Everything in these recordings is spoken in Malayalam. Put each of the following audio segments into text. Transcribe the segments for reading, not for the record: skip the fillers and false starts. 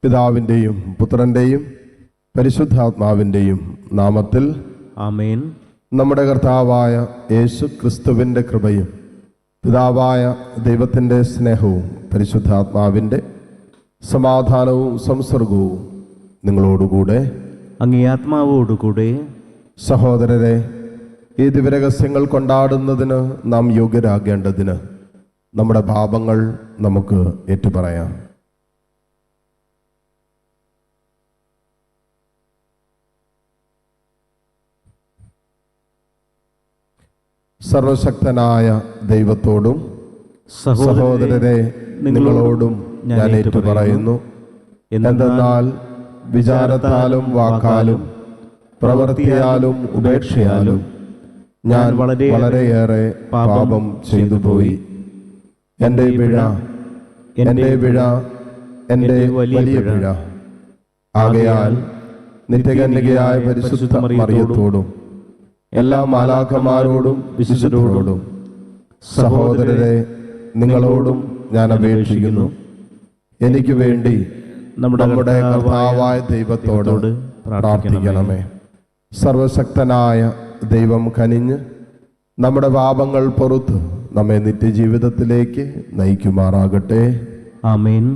പിതാവിൻ്റെയും പുത്രൻ്റെയും പരിശുദ്ധാത്മാവിൻ്റെയും നാമത്തിൽ ആമേൻ. നമ്മുടെ കർത്താവായ യേശു ക്രിസ്തുവിൻ്റെ കൃപയും പിതാവായ ദൈവത്തിൻ്റെ സ്നേഹവും പരിശുദ്ധാത്മാവിൻ്റെ സമാധാനവും സംസർഗവും നിങ്ങളോടുകൂടെ അങ്ങേ ആത്മാവോടുകൂടെ. സഹോദരരെ, ഈ ദിവ്യരഹസ്യങ്ങൾ കൊണ്ടാടുന്നതിന് നാം യോഗ്യരാകേണ്ടതിന് നമ്മുടെ പാപങ്ങൾ നമുക്ക് ഏറ്റുപറയാം. സർവശക്തനായ ദൈവത്തോടും സഹോദരരെ നിങ്ങളോടും ഞാൻ ഏറ്റുപറയുന്നു. എന്തെന്നാൽ വിചാരത്താലും വാക്കാലും പ്രവൃത്തിയാലും ഉപേക്ഷയാലും ഞാൻ വളരെയേറെ പാപം ചെയ്തു പോയി. എൻ്റെ പിഴ, എൻ്റെ വലിയ പിഴ. ആകയാൽ നിത്യകന്യകയായ പരിശുദ്ധ മറിയത്തോടും എല്ലാ മാലാഖമാരോടും വിശുദ്ധരോടും സഹോദരരെ നിങ്ങളോടും ഞാൻ അപേക്ഷിക്കുന്നു, എനിക്ക് വേണ്ടി നമ്മുടെ കർത്താവായ ദൈവത്തോട് പ്രാർത്ഥിക്കണമേ. സർവശക്തനായ ദൈവം കനിഞ്ഞ് നമ്മുടെ പാപങ്ങൾ പൊറുത്ത് നമ്മെ നിത്യജീവിതത്തിലേക്ക് നയിക്കുമാറാകട്ടെ. ആമേൻ.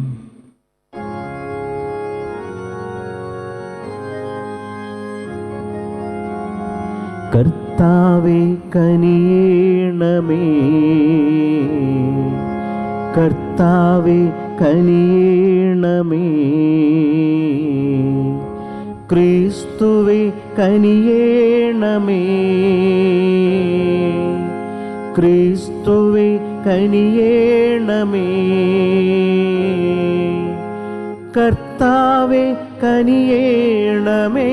കർത്താവേ കനിയേണമേ, കർത്താവേ കനിയേണമേ, ക്രിസ്തുവേ കനിയേണമേ, ക്രിസ്തുവേ കനിയേണമേ, കർത്താവേ കനിയേണമേ,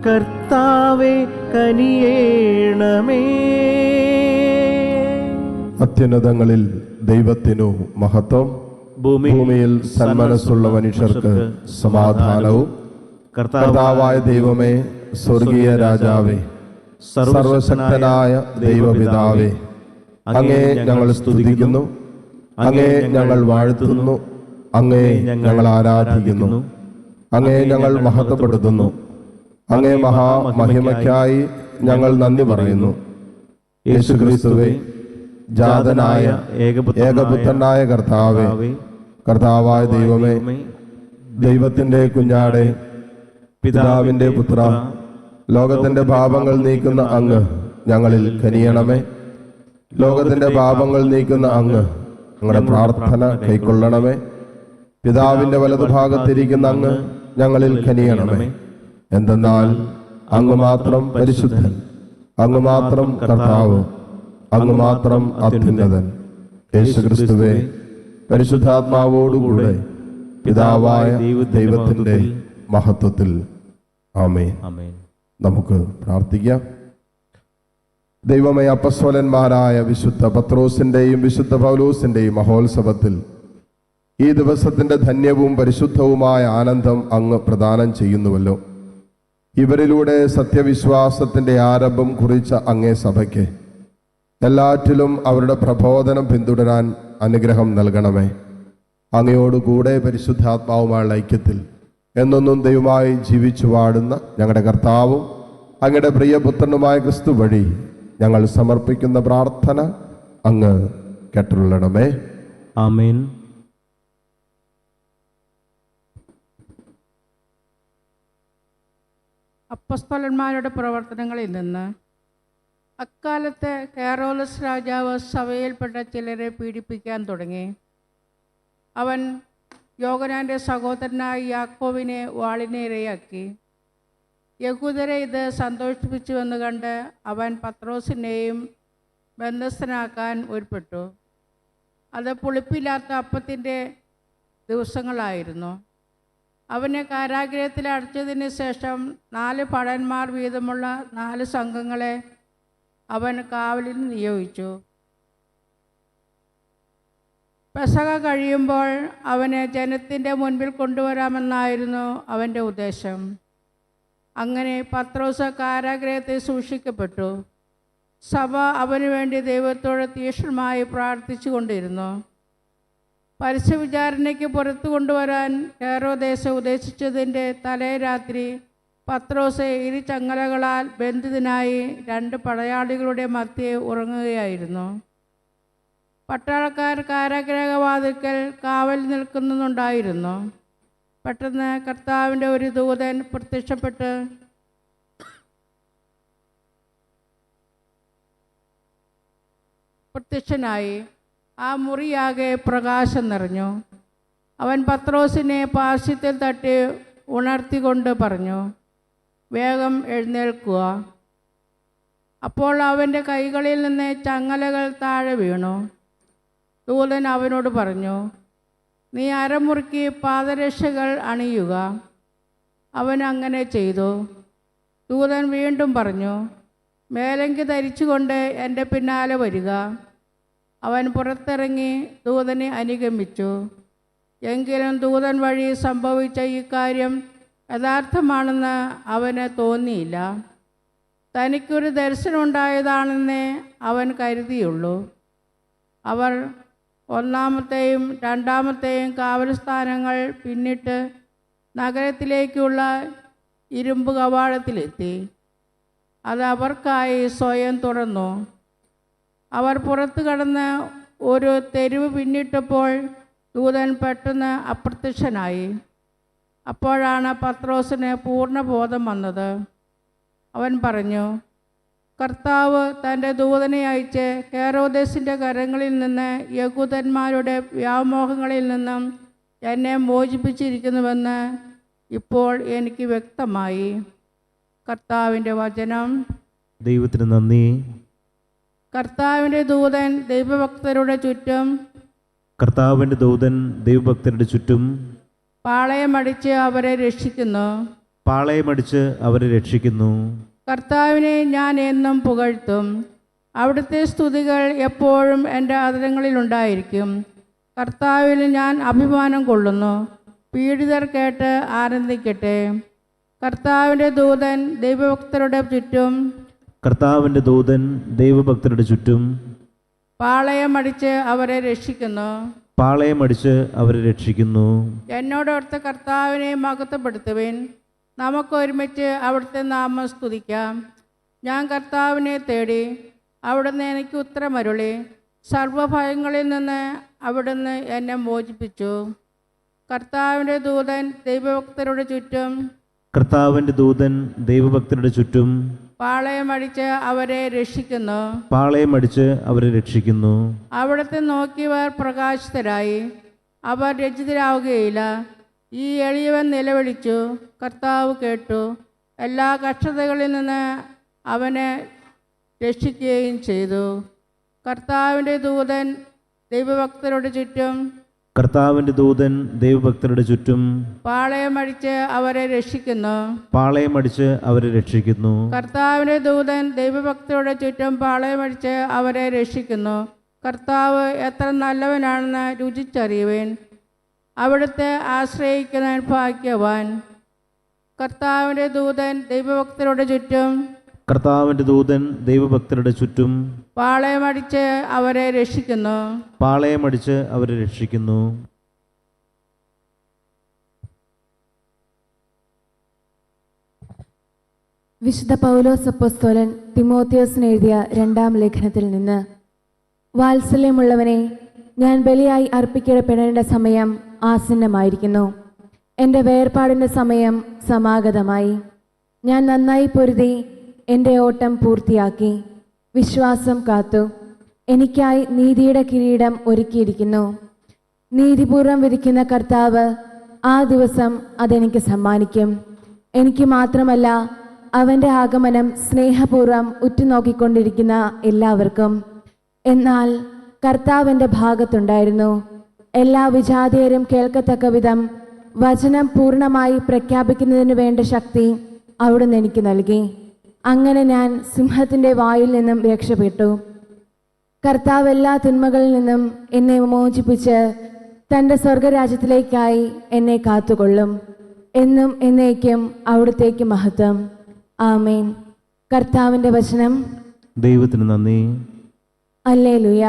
കർത്താവേ കനിയേണമേ. അത്യുന്നതങ്ങളിൽ ദൈവത്തിനു മഹത്വം, ഭൂമിയിൽ സന്മനസ്സുള്ള മനുഷ്യർക്ക് സമാധാനവും. കർത്താവായ ദൈവമേ, സ്വർഗീയ രാജാവേ, സർവശക്തനായ ദൈവപിതാവേ, അങ്ങേ ഞങ്ങൾ സ്തുതിക്കുന്നു, അങ്ങേ ഞങ്ങൾ വാഴ്ത്തുന്നു, അങ്ങേ ഞങ്ങൾ ആരാധിക്കുന്നു, അങ്ങേ ഞങ്ങൾ മഹത്വപ്പെടുത്തുന്നു. അങ്ങേ മഹാമഹിമയ്ക്കായി ഞങ്ങൾ നന്ദി പറയുന്നു. യേശുക്രിസ്തുവേ, ജാതനായ ഏകപുത്രനായ കർത്താവേ, കർത്താവായ ദൈവമേ, ദൈവത്തിൻ്റെ കുഞ്ഞാടെ, പിതാവിൻ്റെ പുത്ര, ലോകത്തിൻ്റെ പാപങ്ങൾ നീക്കുന്ന അങ്ങ് ഞങ്ങളിൽ കനിയണമേ. ലോകത്തിൻ്റെ പാപങ്ങൾ നീക്കുന്ന അങ്ങ് ഞങ്ങളുടെ പ്രാർത്ഥന കൈക്കൊള്ളണമേ. പിതാവിൻ്റെ വലതുഭാഗത്തിരിക്കുന്ന അങ്ങ് ഞങ്ങളിൽ കനിയണമേ. എന്തെന്നാൽ അങ്ങ് മാത്രം പരിശുദ്ധൻ, അങ്ങ് മാത്രം കർത്താവ്, അങ്ങ് മാത്രം അത്യുന്നതൻ. യേശുക്രിസ്തുവേ, പരിശുദ്ധാത്മാവോടുകൂടെ പിതാവായ ദൈവത്തിൻ്റെ മഹത്വത്തിൽ. ആമേൻ. നമുക്ക് പ്രാർത്ഥിക്കാം. ദൈവമേ, അപ്പസ്വലന്മാരായ വിശുദ്ധ പത്രോസിൻ്റെയും വിശുദ്ധ പൗലോസിൻ്റെയും മഹോത്സവത്തിൽ ഈ ദിവസത്തിൻ്റെ ധന്യവും പരിശുദ്ധവുമായ ആനന്ദം അങ്ങ് പ്രദാനം ചെയ്യുന്നുവല്ലോ. ഇവരിലൂടെ സത്യവിശ്വാസത്തിൻ്റെ ആരംഭം കുറിച്ച അങ്ങേ സഭയ്ക്ക് എല്ലാറ്റിലും അവരുടെ പ്രബോധനം പിന്തുടരാൻ അനുഗ്രഹം നൽകണമേ. അങ്ങയോടുകൂടെ പരിശുദ്ധാത്മാവുമായുള്ള ഐക്യത്തിൽ എന്നൊന്നും ദൈവമായി ജീവിച്ചു വാടുന്ന ഞങ്ങളുടെ കർത്താവും അങ്ങയുടെ പ്രിയപുത്രനുമായ ക്രിസ്തു വഴി ഞങ്ങൾ സമർപ്പിക്കുന്ന പ്രാർത്ഥന അങ്ങ് കേട്ടുള്ളണമേ. ആമേൻ. അപ്പസ്തലന്മാരുടെ പ്രവർത്തനങ്ങളിൽ നിന്ന് അക്കാലത്ത് ഹെറോദസ് രാജാവ് സഭയിൽപ്പെട്ട ചിലരെ പീഡിപ്പിക്കാൻ തുടങ്ങി. അവൻ യോഹന്നാന്റെ സഹോദരനായ യാക്കോബിനെ വാളിനെ ഇരയാക്കി. യഹൂദരെ ഇത് സന്തോഷിപ്പിച്ചുവെന്ന് കണ്ട് അവൻ പത്രോസിനെയും ബന്ധസ്ഥനാക്കാൻ ഉൾപ്പെട്ടു. അത് പുളിപ്പില്ലാത്ത അപ്പത്തിൻ്റെ ദിവസങ്ങളായിരുന്നു. അവനെ കാരാഗൃഹത്തിൽ അടച്ചതിന് ശേഷം 4 ഭടന്മാർ വീതമുള്ള 4 സംഘങ്ങളെ അവൻ കാവലിന് നിയോഗിച്ചു. പെസഹ കഴിയുമ്പോൾ അവനെ ജനത്തിൻ്റെ മുൻപിൽ കൊണ്ടുവരാമെന്നായിരുന്നു അവൻ്റെ ഉദ്ദേശം. അങ്ങനെ പത്രോസ് കാരാഗൃഹത്തിൽ സൂക്ഷിക്കപ്പെട്ടു. സഭ അവനു വേണ്ടി ദൈവത്തോട് തീക്ഷ്ണമായി പ്രാർത്ഥിച്ചു കൊണ്ടിരുന്നു. പരസ്യവിചാരണയ്ക്ക് പുറത്തു കൊണ്ടുവരാൻ ഹെരോദേസ് ഉദ്ദേശിച്ചതിൻ്റെ തലേ രാത്രി പത്രോസ് ഇരു ചങ്ങലകളാൽ ബന്ധിതനായി 2 പടയാളികളുടെ മധ്യേ ഉറങ്ങുകയായിരുന്നു. പട്ടാളക്കാർ കാരാഗൃഹവാതിൽക്കൽ കാവൽ നിൽക്കുന്നുണ്ടായിരുന്നു. പെട്ടെന്ന് കർത്താവിൻ്റെ ഒരു ദൂതൻ പ്രത്യക്ഷനായി. ആ മുറിയാകെ പ്രകാശം നിറഞ്ഞു. അവൻ പത്രോസിനെ പാർശ്വത്തിൽ തട്ടി ഉണർത്തിക്കൊണ്ട് പറഞ്ഞു, വേഗം എഴുന്നേൽക്കുക. അപ്പോൾ അവൻ്റെ കൈകളിൽ നിന്ന് ചങ്ങലകൾ താഴെ വീണു. ദൂതൻ അവനോട് പറഞ്ഞു, നീ അരമുറുക്കി പാദരക്ഷകൾ അണിയുക. അവൻ അങ്ങനെ ചെയ്തു. ദൂതൻ വീണ്ടും പറഞ്ഞു, മേലങ്കി ധരിച്ചുകൊണ്ട് എൻ്റെ പിന്നാലെ വരിക. അവൻ പുറത്തിറങ്ങി ദൂതനെ അനുഗമിച്ചു. എങ്കിലും ദൂതൻ വഴി സംഭവിച്ച ഈ കാര്യം യഥാർത്ഥമാണെന്ന് അവന് തോന്നിയില്ല. തനിക്കൊരു ദർശനമുണ്ടായതാണെന്നേ അവൻ കരുതിയുള്ളൂ. അവർ 1-ാമത്തെയും 2-ാമത്തെയും കാവൽ സ്ഥാനങ്ങൾ പിന്നിട്ട് നഗരത്തിലേക്കുള്ള ഇരുമ്പ് കവാടത്തിലെത്തി. അത് അവർക്കായി സ്വയം തുറന്നു. അവർ പുറത്തു കടന്ന് ഒരു തെരുവ് പിന്നിട്ടപ്പോൾ ദൂതൻ പെട്ടെന്ന് അപ്രത്യക്ഷനായി. അപ്പോഴാണ് പത്രോസിന് പൂർണ്ണബോധം വന്നത്. അവൻ പറഞ്ഞു, കർത്താവ് തൻ്റെ ദൂതനെ അയച്ച് ഹെരോദേസിൻ്റെ കരങ്ങളിൽ നിന്ന് യഹൂദന്മാരുടെ വ്യാമോഹങ്ങളിൽ നിന്നും എന്നെ മോചിപ്പിച്ചിരിക്കുന്നുവെന്ന് ഇപ്പോൾ എനിക്ക് വ്യക്തമായി. കർത്താവിൻ്റെ വചനം. ദൈവത്തിന് നന്ദി. കർത്താവിൻ്റെ ദൂതൻ ദൈവഭക്തരുടെ ചുറ്റും പാളയമടിച്ച് അവരെ രക്ഷിക്കുന്നു. കർത്താവിനെ ഞാൻ എന്നും പുകഴ്ത്തും. അവിടുത്തെ സ്തുതികൾ എപ്പോഴും എൻ്റെ അധരങ്ങളിലുണ്ടായിരിക്കും. കർത്താവിൽ ഞാൻ അഭിമാനം കൊള്ളുന്നു. പീഡിതർ കേട്ട് ആനന്ദിക്കട്ടെ. കർത്താവിൻ്റെ ദൂതൻ ദൈവഭക്തരുടെ ചുറ്റും പാളയമടിച്ച് അവരെ രക്ഷിക്കുന്നു. എന്നോടൊത്ത് കർത്താവിനെ മഹത്വപ്പെടുത്തുവിൻ. നമുക്കൊരുമിച്ച് അവിടുത്തെ നാമം സ്തുതിക്കാം. ഞാൻ കർത്താവിനെ തേടി, അവിടുന്ന് എനിക്ക് ഉത്തരമരുളി. സർവഭയങ്ങളിൽ നിന്ന് അവിടുന്ന് എന്നെ മോചിപ്പിച്ചു. കർത്താവിൻ്റെ ദൂതൻ ദൈവഭക്തരുടെ ചുറ്റും പാളയമടിച്ച് അവരെ രക്ഷിക്കുന്നു. അവിടുത്തെ നോക്കിയവർ പ്രകാശിതരായി. അവർ രചിതരാവുകയില്ല. ഈ എളിയവൻ നിലവിളിച്ചു, കർത്താവ് കേട്ടു. എല്ലാ കഷ്ടതകളിൽ നിന്ന് അവനെ രക്ഷിക്കുകയും ചെയ്തു. കർത്താവിൻ്റെ ദൂതൻ ദൈവഭക്തരുടെ ചുറ്റും പാളയമടിച്ച് അവരെ രക്ഷിക്കുന്നു. കർത്താവിൻ്റെ ദൂതൻ ദൈവഭക്തരുടെ ചുറ്റും പാളയമടിച്ച് അവരെ രക്ഷിക്കുന്നു. കർത്താവ് എത്ര നല്ലവനാണെന്ന് രുചിച്ചറിയുവേൻ. അവിടുത്തെ ആശ്രയിക്കുന്നവൻ ഭാഗ്യവാൻ. കർത്താവിൻ്റെ ദൂതൻ ദൈവഭക്തരുടെ ചുറ്റും പാളയമടിച്ച് അവരെ രക്ഷിക്കുന്നു. വിശുദ്ധ പൗലോസ് അപ്പോസ്തലൻ തിമോഥെയോസിന് എഴുതിയ 2-ാം ലേഖനത്തിൽ നിന്ന്. വാത്സല്യമുള്ളവനെ, ഞാൻ ബലിയായി അർപ്പിക്കപ്പെടേണ്ട സമയം ആസന്നമായിരിക്കുന്നു. എൻ്റെ വേർപാടിൻ്റെ സമയം സമാഗതമായി. ഞാൻ നന്നായി പൊരുതി എൻ്റെ ഓട്ടം പൂർത്തിയാക്കി, വിശ്വാസം കാത്തു. എനിക്കായി നീതിയുടെ കിരീടം ഒരുക്കിയിരിക്കുന്നു. നീതിപൂർവം വിധിക്കുന്ന കർത്താവ് ആ ദിവസം അതെനിക്ക് സമ്മാനിക്കും. എനിക്ക് മാത്രമല്ല, അവൻ്റെ ആഗമനം സ്നേഹപൂർവ്വം ഉറ്റുനോക്കിക്കൊണ്ടിരിക്കുന്ന എല്ലാവർക്കും. എന്നാൽ കർത്താവ് എൻ്റെ ഭാഗത്തുണ്ടായിരുന്നു. എല്ലാ വിജാതീയരും കേൾക്കത്തക്ക വിധം വചനം പൂർണ്ണമായി പ്രഖ്യാപിക്കുന്നതിന് വേണ്ട ശക്തി അവിടുന്ന് എനിക്ക് നൽകി. അങ്ങനെ ഞാൻ സിംഹത്തിൻ്റെ വായിൽ നിന്നും രക്ഷപ്പെട്ടു. കർത്താവ് എല്ലാ തിന്മകളിൽ നിന്നും എന്നെ മോചിപ്പിച്ച് തൻ്റെ സ്വർഗരാജ്യത്തിലേക്കായി എന്നെ കാത്തുകൊള്ളും. എന്നും എന്നേക്കും അവിടുത്തേക്ക് മഹത്വം. ആമേൻ. കർത്താവിൻ്റെ വചനം. ദൈവത്തിന് നന്ദി. ഹല്ലേലൂയ.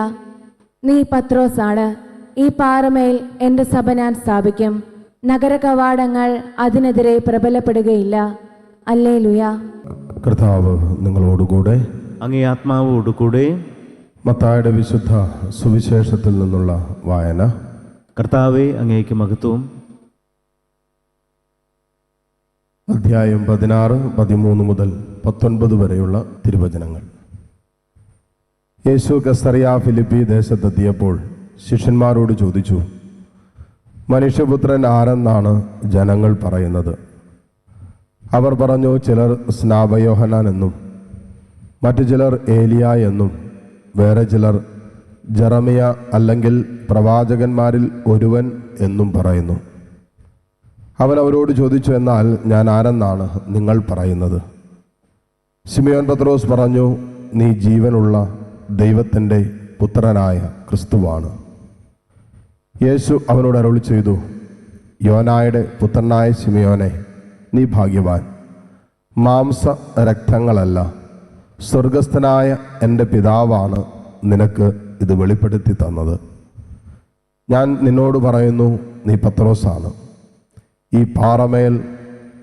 നീ പത്രോസാണ്. ഈ പാറമേൽ എൻ്റെ സഭ ഞാൻ സ്ഥാപിക്കും. നഗര കവാടങ്ങൾ അതിനെതിരെ പ്രബലപ്പെടുകയില്ല. ഹല്ലേലൂയ. കർത്താവ് നിങ്ങളോടുകൂടെ. അങ്ങേ ആത്മാവോടുകൂടെ. മത്തായിയുടെ വിശുദ്ധ സുവിശേഷത്തിൽ നിന്നുള്ള വായന. കർത്താവെ, അങ്ങേക്ക് മഹത്വം. അധ്യായം 16, 13 മുതൽ 19 വരെയുള്ള തിരുവചനങ്ങൾ. യേശു കസ്സറിയ ഫിലിപ്പി ദേശത്തെത്തിയപ്പോൾ ശിഷ്യന്മാരോട് ചോദിച്ചു, മനുഷ്യപുത്രൻ ആരെന്നാണ് ജനങ്ങൾ പറയുന്നത്? അവർ പറഞ്ഞു, ചിലർ സ്നാപയോഹന്നാൻ എന്നും, മറ്റു ചിലർ ഏലിയ എന്നും, വേറെ ചിലർ ജെറമിയ അല്ലെങ്കിൽ പ്രവാചകന്മാരിൽ ഒരുവൻ എന്നും പറയുന്നു. അവൻ അവരോട് ചോദിച്ചു, എന്നാൽ ഞാൻ ആരെന്നാണ് നിങ്ങൾ പറയുന്നത്? ശിമയോൻ പത്രോസ് പറഞ്ഞു, നീ ജീവനുള്ള ദൈവത്തിൻ്റെ പുത്രനായ ക്രിസ്തുവാണ്. യേശു അവനോട് അരുളി ചെയ്തു, യോനായുടെ പുത്രനായ ശിമയോനെ, നീ ഭാഗ്യവാൻ. മാംസ രക്തങ്ങളല്ല, സ്വർഗസ്ഥനായ എൻ്റെ പിതാവാണ് നിനക്ക് ഇത് വെളിപ്പെടുത്തി തന്നത്. ഞാൻ നിന്നോട് പറയുന്നു, നീ പത്രോസാണ്. ഈ പാറമേൽ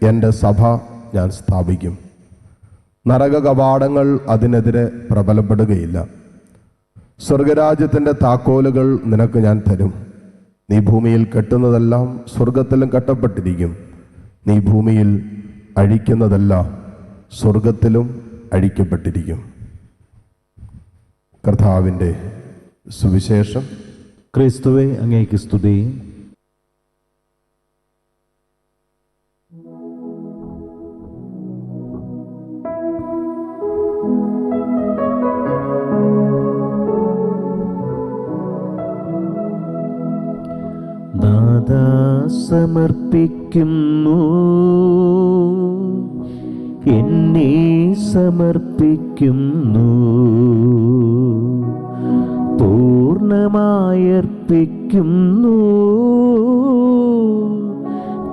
എൻ്റെ സഭ ഞാൻ സ്ഥാപിക്കും. നരക കവാടങ്ങൾ അതിനെതിരെ പ്രബലപ്പെടുകയില്ല. സ്വർഗരാജ്യത്തിൻ്റെ താക്കോലുകൾ നിനക്ക് ഞാൻ തരും. നീ ഭൂമിയിൽ കെട്ടുന്നതെല്ലാം സ്വർഗത്തിലും കെട്ടപ്പെട്ടിരിക്കും. നീ ഭൂമിയിൽ അഴിക്കുന്നതെല്ലാം സ്വർഗത്തിലും അഴിക്കപ്പെട്ടിരിക്കും. കർത്താവിൻ്റെ സുവിശേഷം. ക്രിസ്തുവേ, അങ്ങേക്ക് സ്തുതി. നാഥാ, സമർപ്പിക്കുന്നു, എന്നെ സമർപ്പിക്കുന്നു, പൂർണ്ണമായർപ്പിക്കുന്നു,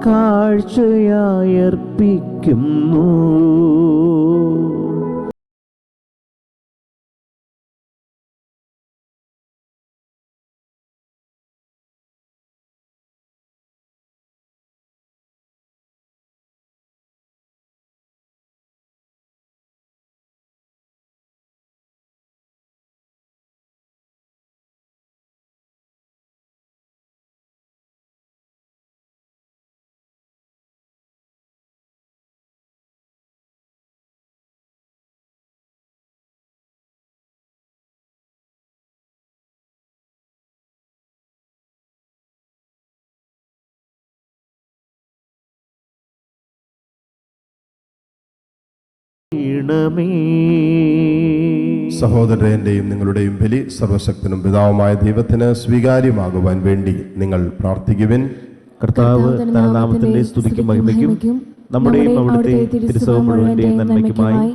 കാഴ്ചയായർപ്പിക്കുന്നു. സഹോദരന്റെയും നിങ്ങളുടെയും ബലി സർവശക്തനും പിതാവുമായ ദൈവത്തിന് സ്വീകാര്യമാകുവാൻ വേണ്ടി നിങ്ങൾ പ്രാർത്ഥിക്കുവിൻ. കർത്താവ് തന്റെ നാമത്തിന്റെ സ്തുതിക്കും മഹിമയ്ക്കും നമ്മുടെയും അവിടുത്തെ തിരുസഭ മുഴുവന്റെയും നന്മയ്ക്കുമായി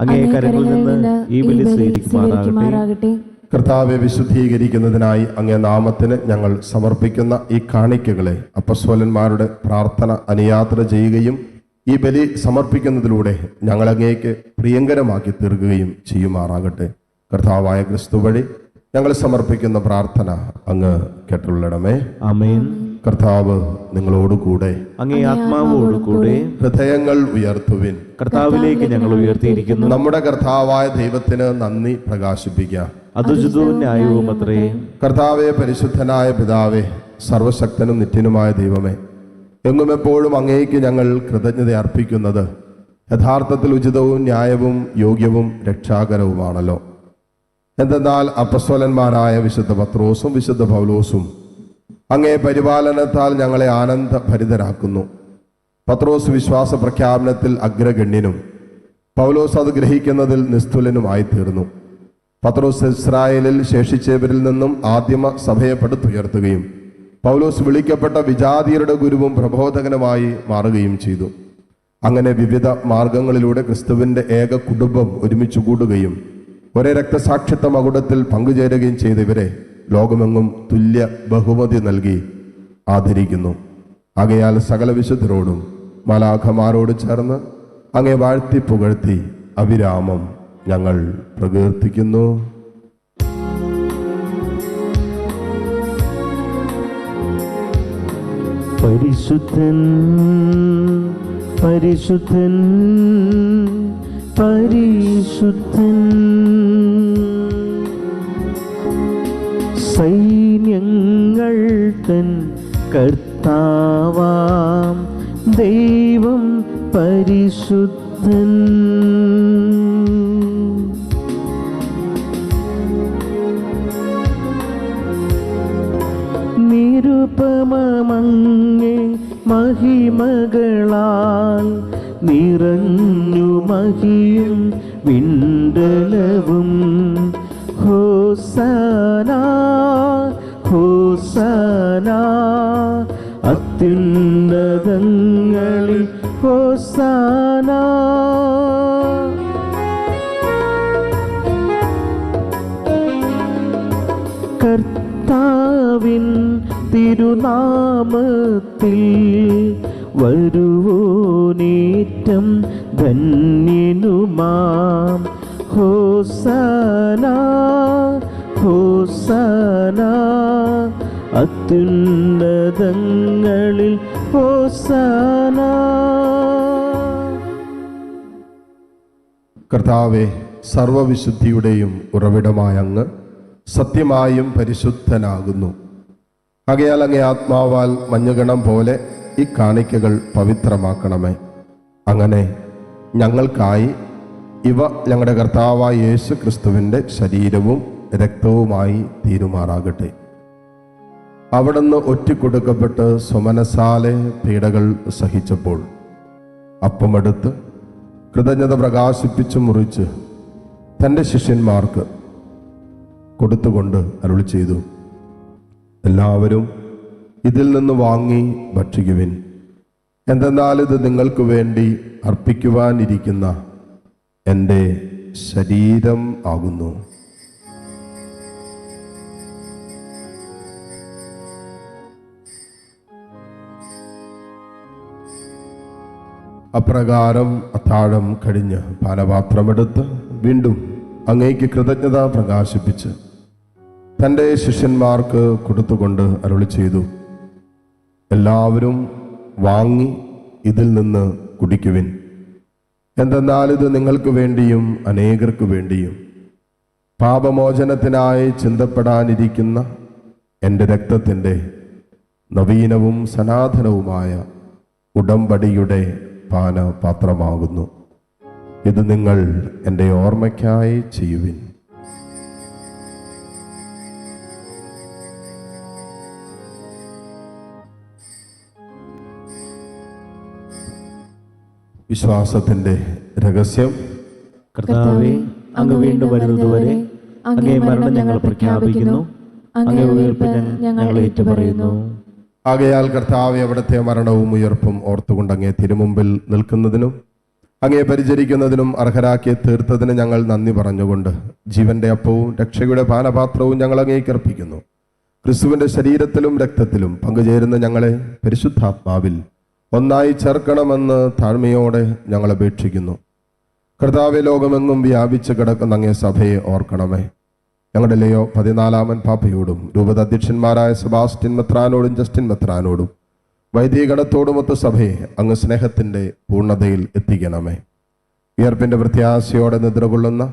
അങ്ങേ കരങ്ങളിൽ നിന്ന് ഈ ബലി സ്വീകരിക്കുമാറാകട്ടെ. കർത്താവെ, വിശുദ്ധീകരിക്കുന്നതിനായി അങ്ങേ നാമത്തിന് ഞങ്ങൾ സമർപ്പിക്കുന്ന ഈ കാണിക്കകളെ അപ്പസ്തോലന്മാരുടെ പ്രാർത്ഥന അനുയാത്ര ചെയ്യുകയും ഈ ബലി സമർപ്പിക്കുന്നതിലൂടെ ഞങ്ങൾ അങ്ങേക്ക് പ്രിയങ്കരമാക്കി തീർക്കുകയും ചെയ്യുമാറാകട്ടെ. കർത്താവായ ക്രിസ്തു വഴി ഞങ്ങൾ സമർപ്പിക്കുന്ന പ്രാർത്ഥന അങ്ങ് കേട്ടുള്ളണമേ. ആമേൻ. കർത്താവ് നിങ്ങളോടുകൂടെ. അങ്ങേ ആത്മാവോടുകൂടെ. ഹൃദയങ്ങൾ ഉയർത്തുവിൻ. കർത്താവിലേക്ക് ഞങ്ങൾ ഉയർത്തിയിരിക്കുന്നു. നമ്മുടെ കർത്താവായ ദൈവത്തിന് നന്ദി പ്രകാശിപ്പിക്കാം. അത് ഉചിതവും ന്യായവും അത്രേ. കർത്താവെ, പരിശുദ്ധനായ പിതാവേ, സർവശക്തനും നിത്യനുമായ ദൈവമേ, എങ്ങും എപ്പോഴും അങ്ങേക്ക് ഞങ്ങൾ കൃതജ്ഞത അർപ്പിക്കുന്നത് യഥാർത്ഥത്തിൽ ഉചിതവും ന്യായവും യോഗ്യവും രക്ഷാകരവുമാണല്ലോ. എന്തെന്നാൽ അപ്പസ്തോലന്മാരായ വിശുദ്ധ പത്രോസും വിശുദ്ധ പൗലോസും അങ്ങേ പരിപാലനത്താൽ ഞങ്ങളെ ആനന്ദഭരിതരാക്കുന്നു. പത്രോസ് വിശ്വാസ പ്രഖ്യാപനത്തിൽ അഗ്രഗണ്യനും പൗലോസ് അത് ഗ്രഹിക്കുന്നതിൽ നിസ്തുലനുമായിത്തീർന്നു. പത്രോസ് ഇസ്രായേലിൽ ശേഷിച്ചവരിൽ നിന്നും ആദിമ സഭയെ പടുത്തുയർത്തുകയും പൗലോസ് വിളിക്കപ്പെട്ട വിജാതിയരുടെ ഗുരുവും പ്രബോധകനുമായി മാറുകയും ചെയ്തു. അങ്ങനെ വിവിധ മാർഗങ്ങളിലൂടെ ക്രിസ്തുവിൻ്റെ ഏക കുടുംബം ഒരുമിച്ച് കൂടുകയും ഒരേ രക്തസാക്ഷിത്വ മകുടത്തിൽ പങ്കുചേരുകയും ചെയ്ത ഇവരെ ലോകമെങ്ങും തുല്യ ബഹുമതി നൽകി ആദരിക്കുന്നു. ആകയാൽ സകല വിശുദ്ധരോടും മാലാഖമാരോട് ചേർന്ന് അങ്ങേ വാഴ്ത്തി പുകഴ്ത്തി അവിരാമം ഞങ്ങൾ പ്രകീർത്തിക്കുന്നു. പരിശുദ്ധൻ പരിശുദ്ധൻ പരിശുദ്ധൻ. സൈന്യങ്ങൾ തൻ കർത്താവാം ദൈവം പരിശുദ്ധൻ. നിരുപമമങ്ങേ മഹിമകളാൽ നിറഞ്ഞു മഹിയും വിണ്ടലവും. ഹോസന ഹോസന അത്യുന്നതങ്ങളിൽ ഹോസന. കർത്താവിൻ തിരുനാമത്തിൽ വരുവോനേറ്റം ധന്യനുമാം. ഹോസന ഹോസന അത്യുന്നതങ്ങളിൽ ഹോസന. കർത്താവെ, സർവവിശുദ്ധിയുടെയും ഉറവിടമായ അങ്ങ് സത്യമായും പരിശുദ്ധനാകുന്നു. ആകയാൽ അങ്ങേ ആത്മാവാൽ മഞ്ഞുകണം പോലെ ഈ കാണിക്കകൾ പവിത്രമാക്കണമേ. അങ്ങനെ ഞങ്ങൾക്കായി ഇവ ഞങ്ങളുടെ കർത്താവായ യേശു ക്രിസ്തുവിൻ്റെ ശരീരവും രക്തവുമായി തീരുമാറാകട്ടെ. അവിടുന്ന് ഒറ്റിക്കൊടുക്കപ്പെട്ട് സ്വമനസാലെ പീഡകൾ സഹിച്ചപ്പോൾ അപ്പമെടുത്ത് കൃതജ്ഞത പ്രകാശിപ്പിച്ച് മുറിച്ച് തൻ്റെ ശിഷ്യന്മാർക്ക് കൊടുത്തുകൊണ്ട് അരുളി ചെയ്തു, എല്ലാവരും ഇതിൽ നിന്ന് വാങ്ങി ഭക്ഷിക്കുവിൻ. എന്തെന്നാൽ ഇത് നിങ്ങൾക്ക് വേണ്ടി അർപ്പിക്കുവാനിരിക്കുന്ന എൻ്റെ ശരീരം ആകുന്നു. അപ്രകാരം അത്താഴം കഴിഞ്ഞ് പാനപാത്രമെടുത്ത് വീണ്ടും അങ്ങേക്ക് കൃതജ്ഞത പ്രകാശിപ്പിച്ച് തൻ്റെ ശിഷ്യന്മാർക്ക് കൊടുത്തുകൊണ്ട് അരുളി ചെയ്തു, എല്ലാവരും വാങ്ങി ഇതിൽ നിന്ന് കുടിക്കുവിൻ. എന്തെന്നാൽ ഇത് നിങ്ങൾക്ക് വേണ്ടിയും അനേകർക്ക് വേണ്ടിയും പാപമോചനത്തിനായി ചിന്തപ്പെടാനിരിക്കുന്ന എൻ്റെ രക്തത്തിൻ്റെ നവീനവും സനാതനവുമായ ഉടമ്പടിയുടെ പാനപാത്രമാകുന്നു. ഇത് നിങ്ങൾ എൻ്റെ ഓർമ്മയ്ക്കായി ചെയ്യുവിൻ. വിശ്വാസത്തിൻ്റെ രഹസ്യം. കർത്താവേ, അങ്ങ് വീണ്ടും വരുന്നതുവരെ അങ്ങേ മരണം ഞങ്ങൾ പ്രഖ്യാപിക്കുന്നു, അങ്ങേ ഉയർപ്പ് ഞങ്ങൾ ഏറ്റുപറയുന്നു. ആകയാൽ കർത്താവെ, അവിടുത്തെ മരണവും ഉയർപ്പും ഓർത്തുകൊണ്ട് അങ്ങേ തിരുമുമ്പിൽ നിൽക്കുന്നതിനും അങ്ങേ പരിചരിക്കുന്നതിനും അർഹരാക്കി തീർത്തതിന് ഞങ്ങൾ നന്ദി പറഞ്ഞുകൊണ്ട് ജീവന്റെ അപ്പവും രക്ഷയുടെ പാനപാത്രവും ഞങ്ങൾ അങ്ങേക്ക് അർപ്പിക്കുന്നു. ക്രിസ്തുവിന്റെ ശരീരത്തിലും രക്തത്തിലും പങ്കുചേരുന്ന ഞങ്ങളെ പരിശുദ്ധാത്മാവിൽ ഒന്നായി ചേർക്കണമെന്ന് താഴ്മയോടെ ഞങ്ങൾ അപേക്ഷിക്കുന്നു. കർത്താവെ, ലോകമെങ്ങും വ്യാപിച്ച് കിടക്കുന്ന അങ്ങേ സഭയെ ഓർക്കണമേ. ഞങ്ങളുടെ ലിയോ 14 പാപ്പയോടും രൂപതാധ്യക്ഷന്മാരായ സെബാസ്റ്റ്യൻ മെത്രാനോടും ജസ്റ്റിൻ മെത്രാനോടും വൈദികഗണത്തോടുമൊത്ത് സഭയെ അങ്ങ് സ്നേഹത്തിൻ്റെ പൂർണ്ണതയിൽ എത്തിക്കണമേ. ഉയർപ്പിൻ്റെ പ്രത്യാശയോടെ നിദ്രകൊള്ളുന്ന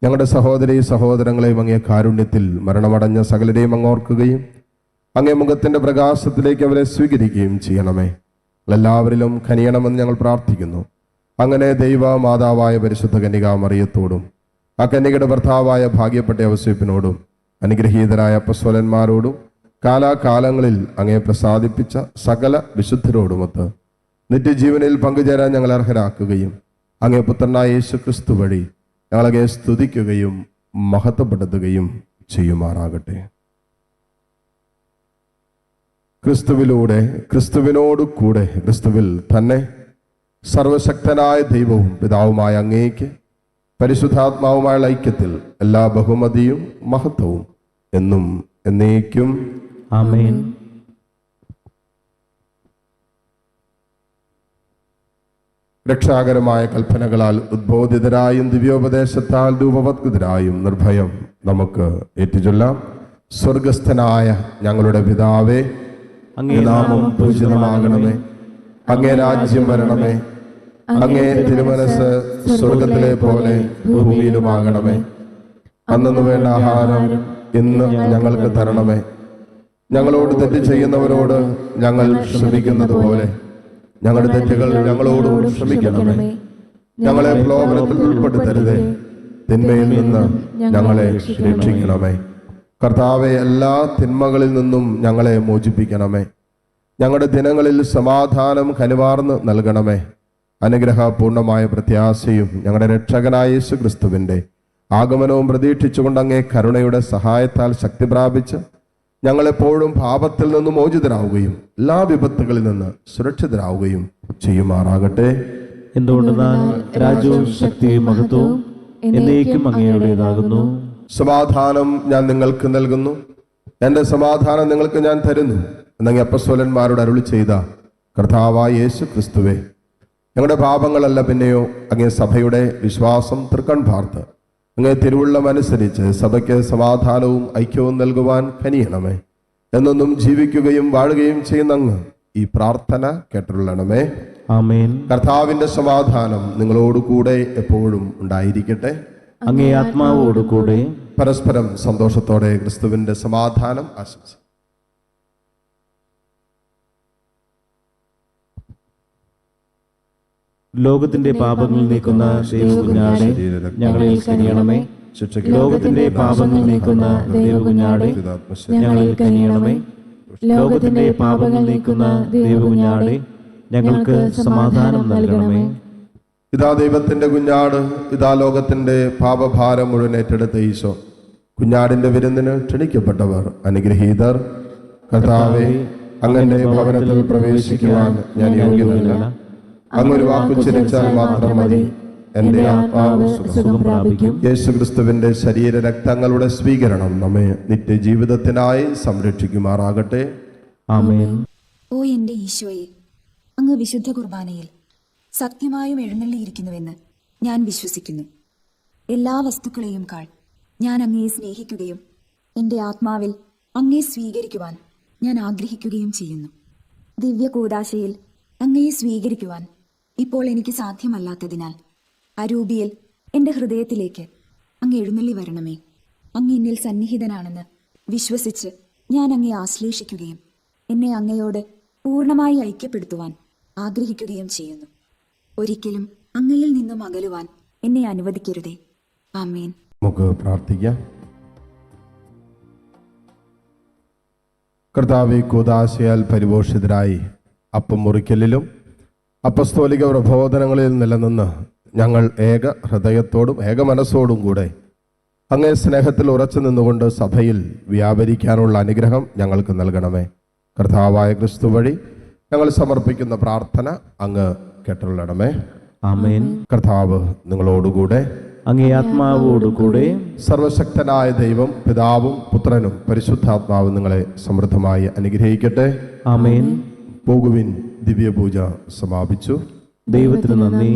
ഞങ്ങളുടെ സഹോദരീ സഹോദരങ്ങളെയും അങ്ങേ കാരുണ്യത്തിൽ മരണമടഞ്ഞ സകലരെയും അങ്ങ് ഓർക്കുകയും അങ്ങേ മുഖത്തിൻ്റെ പ്രകാശത്തിലേക്ക് അവരെ സ്വീകരിക്കുകയും ചെയ്യണമേ. എല്ലാവരിലും കനിയണമെന്ന് ഞങ്ങൾ പ്രാർത്ഥിക്കുന്നു. അങ്ങനെ ദൈവ മാതാവായ പരിശുദ്ധ കന്യകാ മറിയത്തോടും ആ കന്യകയുടെ ഭർത്താവായ ഭാഗ്യപ്പെട്ട ഔസേപ്പിനോടും അനുഗ്രഹീതരായ അപ്പസ്വലന്മാരോടും കാലാകാലങ്ങളിൽ അങ്ങേ പ്രസാദിപ്പിച്ച സകല വിശുദ്ധരോടുമൊത്ത് നിത്യജീവനിൽ പങ്കുചേരാൻ ഞങ്ങൾ അർഹരാക്കുകയും അങ്ങേ പുത്രനായ യേശു ക്രിസ്തു വഴി ഞങ്ങളങ്ങേ സ്തുതിക്കുകയും മഹത്വപ്പെടുത്തുകയും ചെയ്യുമാറാകട്ടെ. ക്രിസ്തുവിലൂടെ, ക്രിസ്തുവിനോട് കൂടെ, ക്രിസ്തുവിൽ തന്നെ സർവശക്തനായ ദൈവവും പിതാവുമായ അങ്ങേക്ക് പരിശുദ്ധാത്മാവുമായുള്ള ഐക്യത്തിൽ എല്ലാ ബഹുമതിയും മഹത്വവും എന്നും എന്നേക്കും ആമേൻ. രക്ഷാകരമായ കൽപ്പനകളാൽ ഉദ്ബോധിതരായും ദിവ്യോപദേശത്താൽ രൂപവത്കൃതരായും നിർഭയം നമുക്ക് ഏറ്റുചൊല്ലാം. സ്വർഗസ്ഥനായ ഞങ്ങളുടെ പിതാവേ, അങ്ങേ നാമം പൂജിതമാകണമേ. അങ്ങേ രാജ്യം വരണമേ. അങ്ങേ തിരുമനസ് സ്വർഗത്തിലെ പോലെ ഭൂമിയിലുമാകണമേ. അന്നു വേണ്ട ആഹാരം ഇന്ന് ഞങ്ങൾക്ക് തരണമേ. ഞങ്ങളോട് തെറ്റ് ചെയ്യുന്നവരോട് ഞങ്ങൾ ക്ഷമിക്കുന്നത് പോലെ ഞങ്ങളുടെ തെറ്റുകൾ ഞങ്ങളോട് ക്ഷമിക്കണമേ. ഞങ്ങളെ പ്രലോഭനത്തിൽ ഉൾപ്പെടുത്തരുതേ, തിന്മയിൽ നിന്ന് ഞങ്ങളെ രക്ഷിക്കണമേ. കർത്താവെ, എല്ലാ തിന്മകളിൽ നിന്നും ഞങ്ങളെ മോചിപ്പിക്കണമേ. ഞങ്ങളുടെ ദിനങ്ങളിൽ സമാധാനം കനിവാർന്ന് നൽകണമേ. അനുഗ്രഹപൂർണമായ പ്രത്യാശയും ഞങ്ങളുടെ രക്ഷകനായ യേശു ക്രിസ്തുവിൻ്റെ ആഗമനവും പ്രതീക്ഷിച്ചുകൊണ്ട് അങ്ങേ കരുണയുടെ സഹായത്താൽ ശക്തി പ്രാപിച്ച് ഞങ്ങളെപ്പോഴും പാപത്തിൽ നിന്നും മോചിതരാവുകയും എല്ലാ വിപത്തുകളിൽ നിന്ന് സുരക്ഷിതരാവുകയും ചെയ്യുമാറാകട്ടെ. എന്തുകൊണ്ടെന്നാൽ രാജ്യവും ശക്തിയും മഹത്വവും എന്നേക്കും അങ്ങയുടേതാകുന്നു. സമാധാനം ഞാൻ നിങ്ങൾക്ക് നൽകുന്നു, എൻ്റെ സമാധാനം നിങ്ങൾക്ക് ഞാൻ തരുന്നു എന്നങ്ങ് അപ്പസ്തോലന്മാരോട് അരുളി ചെയ്ത കർത്താവായ യേശു ക്രിസ്തുവേ, ഞങ്ങളുടെ പാപങ്ങളല്ല പിന്നെയോ അങ്ങേ സഭയുടെ വിശ്വാസം തൃക്കൺ പാർത്ത് അങ്ങേ തിരുവുള്ളമനുസരിച്ച് സഭയ്ക്ക് സമാധാനവും ഐക്യവും നൽകുവാൻ കനിയണമേ. എന്നൊന്നും ജീവിക്കുകയും വാഴുകയും ചെയ്യുന്ന അങ്ങ് ഈ പ്രാർത്ഥന കേട്ടുള്ളണമേ. ആമേൻ. കർത്താവിന്റെ സമാധാനം നിങ്ങളോടുകൂടെ എപ്പോഴും ഉണ്ടായിരിക്കട്ടെ. അങ്ങേ ആത്മാവോടുകൂടെ. പരസ്പരം സന്തോഷത്തോടെ ക്രിസ്തുവിന്റെ സമാധാനം ആശംസിക്കും. ലോകത്തിന്റെ പാപങ്ങൾ നീക്കുന്ന ദൈവകുഞ്ഞാടെ ഞങ്ങളിൽ കനിയണമേ. ലോകത്തിന്റെ പാപങ്ങൾ നീക്കുന്ന ദൈവകുഞ്ഞാടെ ഞങ്ങളിൽ കനിയണമേ. ലോകത്തിന്റെ പാപങ്ങൾ നീക്കുന്ന ദൈവകുഞ്ഞാടെ ഞങ്ങൾക്ക് സമാധാനം നൽകണമേ. ഇതാ ദൈവത്തിന്റെ കുഞ്ഞാട്, ഇതാ ലോകത്തിന്റെ പാപഭാരം മുഴുവൻ ഏറ്റെടുത്ത ഈശോ. കുഞ്ഞാടിന്റെ വിരുന്നിന് ക്ഷണിക്കപ്പെട്ടവർ അനുഗ്രഹീതർ. കർത്താവേ, അങ്ങന്റെ ഭവനത്തിൽ പ്രവേശിക്കുവാൻ ഞാൻ യോഗ്യനല്ല. അങ്ങൊരു വാക്കുച്ചരിച്ചാൽ മാത്രം മതി, എന്റെ ആത്മാവ് സുഖം പ്രാപിക്കും. യേശു ക്രിസ്തുവിന്റെ ശരീര രക്തങ്ങളുടെ സ്വീകരണം നമ്മെ നിത്യജീവിതത്തിനായി സംരക്ഷിക്കുമാറാകട്ടെ. ആമേൻ. ഓ എന്റെ ഈശോയെ, അങ്ങ് വിശുദ്ധ കുർബാനയിൽ സത്യമായും എഴുന്നള്ളിയിരിക്കുന്നുവെന്ന് ഞാൻ വിശ്വസിക്കുന്നു. എല്ലാ വസ്തുക്കളെയും കാൾ ഞാൻ അങ്ങയെ സ്നേഹിക്കുകയും എൻ്റെ ആത്മാവിൽ അങ്ങയെ സ്വീകരിക്കുവാൻ ഞാൻ ആഗ്രഹിക്കുകയും ചെയ്യുന്നു. ദിവ്യ കൂദാശയിൽ അങ്ങയെ സ്വീകരിക്കുവാൻ ഇപ്പോൾ എനിക്ക് സാധ്യമല്ലാത്തതിനാൽ അരൂപിയിൽ എൻ്റെ ഹൃദയത്തിലേക്ക് അങ്ങ് എഴുന്നള്ളി വരണമേ. അങ്ങ് എന്നിൽ സന്നിഹിതനാണെന്ന് വിശ്വസിച്ച് ഞാൻ അങ്ങയെ ആശ്ലേഷിക്കുകയും എന്നെ അങ്ങയോട് പൂർണ്ണമായി ഐക്യപ്പെടുത്തുവാൻ ആഗ്രഹിക്കുകയും ചെയ്യുന്നു. ഒരിക്കലും അങ്ങയിൽ നിന്നും അകലുവാൻ എന്നെ അനുവദിക്കരുതേ. ആമേൻ. നമുക്ക് പ്രാർത്ഥിക്കാം. കർത്താവേ, കൂദാശയാൽ പരിപോഷിതരായി അപ്പം മുറിക്കലിലും അപ്പസ്തോലിക പ്രബോധനങ്ങളിൽ നിലനിന്ന് ഞങ്ങൾ ഏക ഹൃദയത്തോടും ഏക മനസ്സോടും കൂടെ അങ്ങേ സ്നേഹത്തിൽ ഉറച്ചു നിന്നുകൊണ്ട് സഭയിൽ വ്യാപരിക്കാനുള്ള അനുഗ്രഹം ഞങ്ങൾക്ക് നൽകണമേ. കർത്താവായ ക്രിസ്തു വഴി ഞങ്ങൾ സമർപ്പിക്കുന്ന പ്രാർത്ഥന അങ്ങ് കേട്ടുള്ളണമേ. ആമേൻ. കർത്താവ് നിങ്ങളോടുകൂടെ. അങ്ങേ ആത്മാവോടുകൂടെ. സർവശക്തനായ ദൈവം പിതാവും പുത്രനും പരിശുദ്ധാത്മാവും നിങ്ങളെ സമൃദ്ധമായി അനുഗ്രഹിക്കട്ടെ. ആമേൻ. പോകുവിൻ. ദിവ്യപൂജ സമാപിച്ചു. ദൈവത്തിന് നന്ദി.